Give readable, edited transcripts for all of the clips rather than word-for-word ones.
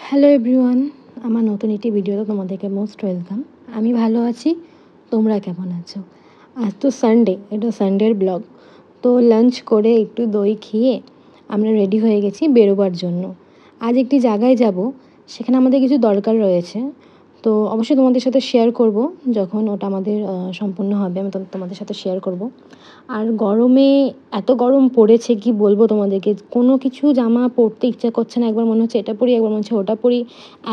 Hello everyone, আমার নতুন একটি ভিডিওতে তোমাদেরকে মোস্ট ওয়েলকাম। আমি ভালো আছি, তোমরা কেমন আছো? আজ তো সানডে, এটা সানডের ব্লগ। তো লাঞ্চ করে একটু দই খেয়ে আমরা রেডি হয়ে গেছি বেরোবার জন্য। আজ একটি জায়গায় যাব, সেখানে আমাদের কিছু দরকার রয়েছে। তো অবশ্যই তোমাদের সাথে শেয়ার করব, যখন ওটা আমাদের সম্পূর্ণ হবে আমি তোমাদের সাথে শেয়ার করব। আর গরমে এত গরম পড়েছে কি বলবো তোমাদেরকে, কোনো কিছু জামা পরতে ইচ্ছা করছে না। একবার মনে হচ্ছে এটা পরি, একবার মনে হচ্ছে ওটা পরি।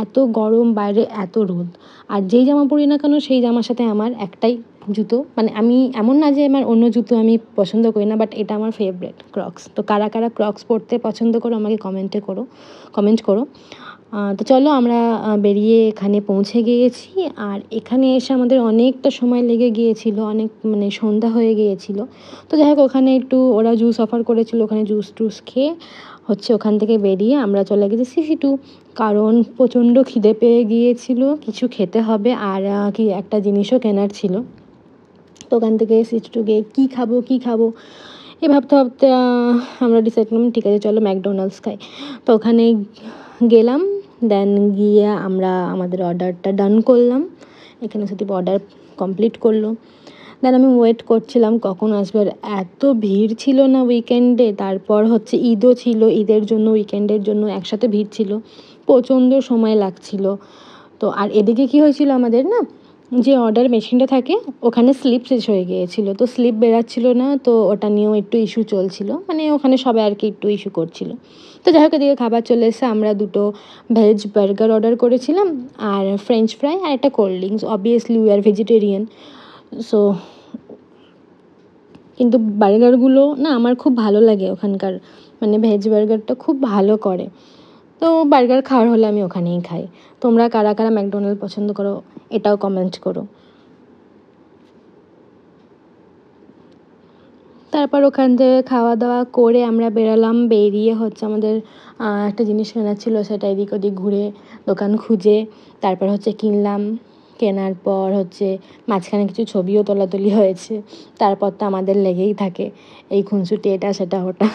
এত গরম, বাইরে এত রোদ। আর যেই জামা পরি না কেন সেই জামার সাথে আমার একটাই জুতো, মানে আমি এমন না যে আমার অন্য জুতো আমি পছন্দ করি না, বাট এটা আমার ফেভারিট, ক্রক্স। তো কারা কারা ক্রক্স পরতে পছন্দ করো আমাকে কমেন্ট করো। তো চলো আমরা বেরিয়ে এখানে পৌঁছে গিয়েছি। আর এখানে এসে আমাদের অনেকটা সময় লেগে গিয়েছিল, অনেক মানে সন্ধ্যা হয়ে গিয়েছিল। তো যাই হোক, ওখানে একটু ওরা জুস অফার করেছিল, ওখানে জুস টুস খেয়ে ওখান থেকে বেরিয়ে আমরা চলে গেছি সিসি2। কারণ প্রচণ্ড খিদে পেয়ে গিয়েছিল, কিছু খেতে হবে। আর কি একটা জিনিসও কেনার ছিল। তো ওখান থেকে সিসি2 গিয়ে কী খাবো এ ভাবতে ভাবতে আমরা ডিসাইড করলাম ঠিক আছে চলো ম্যাকডোনাল্ডস খাই। তো ওখানে গেলাম, দেন গিয়ে আমরা আমাদের অর্ডারটা ডান করলাম। এখানে সত্যি অর্ডার কমপ্লিট করলো। দেন আমি ওয়েট করছিলাম কখন আসবে। আর এত ভিড় ছিল না উইকেন্ডে, তারপর ঈদও ছিল, ঈদের জন্য উইকেন্ডের জন্য একসাথে ভিড় ছিল, প্রচণ্ড সময় লাগছিল। তো আর এদিকে কি হয়েছিল আমাদের না, যে অর্ডার মেশিনটা থাকে ওখানে স্লিপ শেষ হয়ে গিয়েছিল, তো স্লিপ বেরাচ্ছিল না। তো ওটা নিয়েও একটু ইস্যু চলছিল, মানে ওখানে সবাই আর কি একটু ইস্যু করছিল। তো যাই হোক, এদিকে খাবার চলে এসে আমরা দুটো ভেজ বার্গার অর্ডার করেছিলাম, আর ফ্রেঞ্চ ফ্রাই আর একটা cold drinks. Obviously we are vegetarian, so কিন্তু বার্গারগুলো না আমার খুব ভালো লাগে ওখানকার, মানে ভেজ বার্গারটা খুব ভালো করে। তো বার্গার খাওয়ার হলে আমি ওখানেই খাই। তোমরা কারা কারা ম্যাকডোনাল্ড পছন্দ করো এটাও কমেন্ট করো। তারপর ওখান থেকে খাওয়া দাওয়া করে আমরা বেরোলাম। বেরিয়ে আমাদের একটা জিনিস কেনার ছিল, সেটা এদিক ওদিক ঘুরে দোকান খুঁজে তারপর কিনলাম। কেনার পর মাঝখানে কিছু ছবিও তোলাতুলি হয়েছে। তারপর তো আমাদের লেগেই থাকে এই খুনসুটি, এটা সেটা ওটা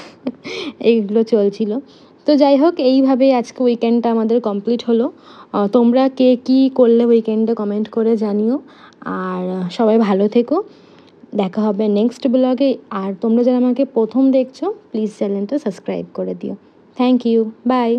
এইগুলো চলছিল। তো যাই হোক, এইভাবেই আজকে উইকেন্ডটা আমাদের কমপ্লিট হলো। তোমরা কে কী করলে উইকেন্ডে কমেন্ট করে জানিও। আর সবাই ভালো থেকো, দেখা হবে নেক্সট ব্লগে। আর তোমরা যারা আমাকে প্রথম দেখছো প্লিজ চ্যানেলটা সাবস্ক্রাইব করে দিও। Thank you, by.